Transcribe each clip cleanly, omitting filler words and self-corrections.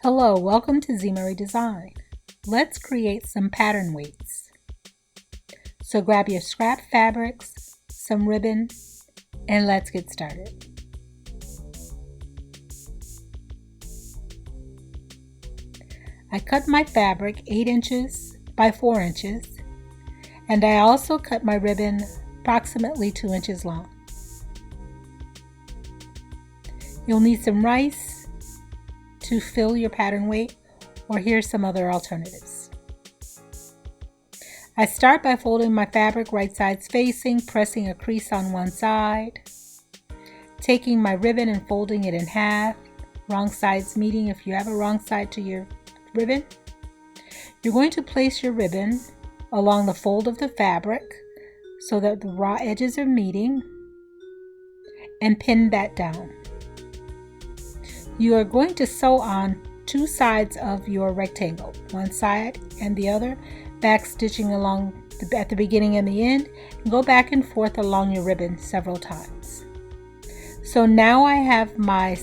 Hello, welcome to Z Marie Design. Let's create some pattern weights. So grab your scrap fabrics, some ribbon, and let's get started. I cut my fabric 8 inches by 4 inches, and I also cut my ribbon approximately 2 inches long. You'll need some rice to fill your pattern weight, or here's some other alternatives. I start by folding my fabric right sides facing, pressing a crease on one side, taking my ribbon and folding it in half, wrong sides meeting if you have a wrong side to your ribbon. You're going to place your ribbon along the fold of the fabric so that the raw edges are meeting and pin that down. You are going to sew on two sides of your rectangle, one side and the other, back stitching along at the beginning and the end, and go back and forth along your ribbon several times. So now I have my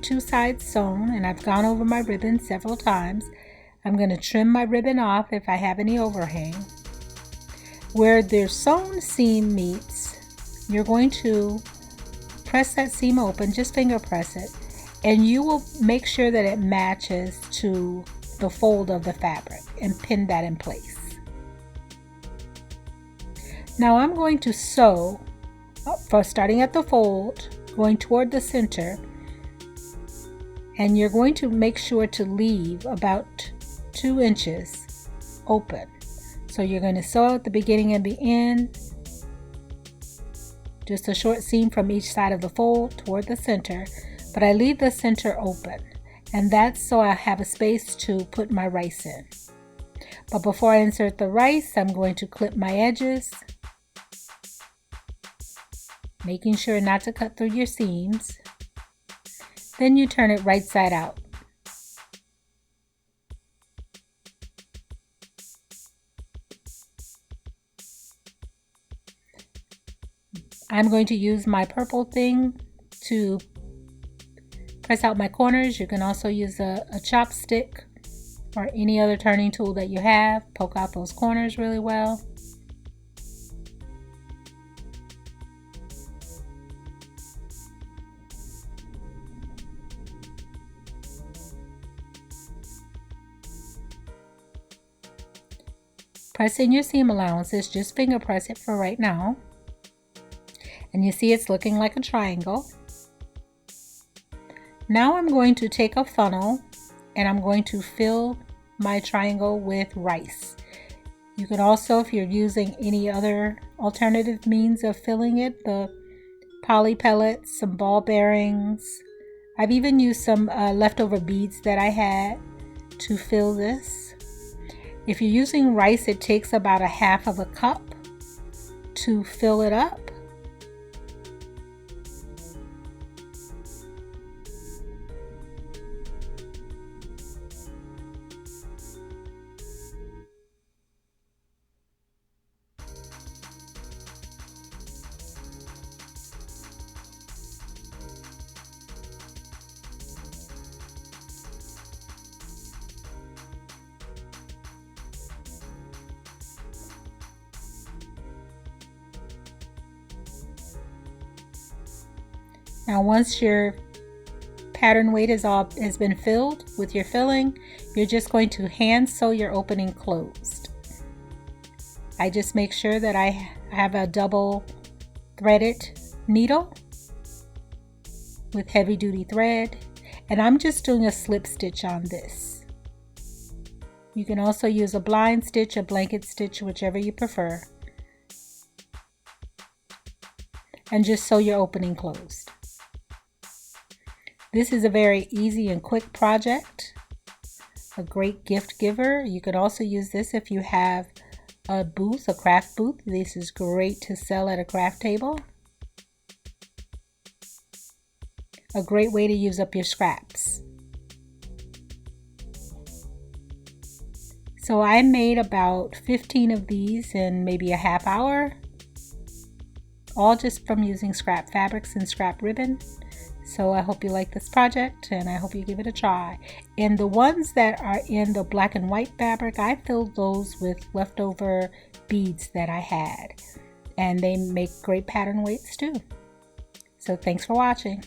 two sides sewn, and I've gone over my ribbon several times. I'm going to trim my ribbon off if I have any overhang. Where the sewn seam meets, you're going to press that seam open, just finger press it, and you will make sure that it matches to the fold of the fabric and pin that in place. Now I'm going to sew, starting at the fold, going toward the center, and you're going to make sure to leave about 2 inches open. So you're going to sew at the beginning and the end, just a short seam from each side of the fold toward the center, but I leave the center open, and that's so I have a space to put my rice in. But before I insert the rice, I'm going to clip my edges, making sure not to cut through your seams. Then you turn it right side out. I'm going to use my purple thing to press out my corners. You can also use a chopstick or any other turning tool that you have. Poke out those corners really well. Press in your seam allowances, just finger press it for right now. And you see it's looking like a triangle. Now I'm going to take a funnel and I'm going to fill my triangle with rice. You can also, if you're using any other alternative means of filling it, the poly pellets, some ball bearings. I've even used some leftover beads that I had to fill this. If you're using rice, it takes about 1/2 cup to fill it up. Now once your pattern weight has been filled with your filling, you're just going to hand sew your opening closed. I just make sure that I have a double threaded needle with heavy duty thread, and I'm just doing a slip stitch on this. You can also use a blind stitch, a blanket stitch, whichever you prefer, and just sew your opening closed. This is a very easy and quick project, a great gift giver. You could also use this if you have a booth, a craft booth. This is great to sell at a craft table. A great way to use up your scraps. So I made about 15 of these in maybe a 1/2 hour, all just from using scrap fabrics and scrap ribbon. So I hope you like this project, and I hope you give it a try. And the ones that are in the black and white fabric, I filled those with leftover beads that I had, and they make great pattern weights too. So thanks for watching.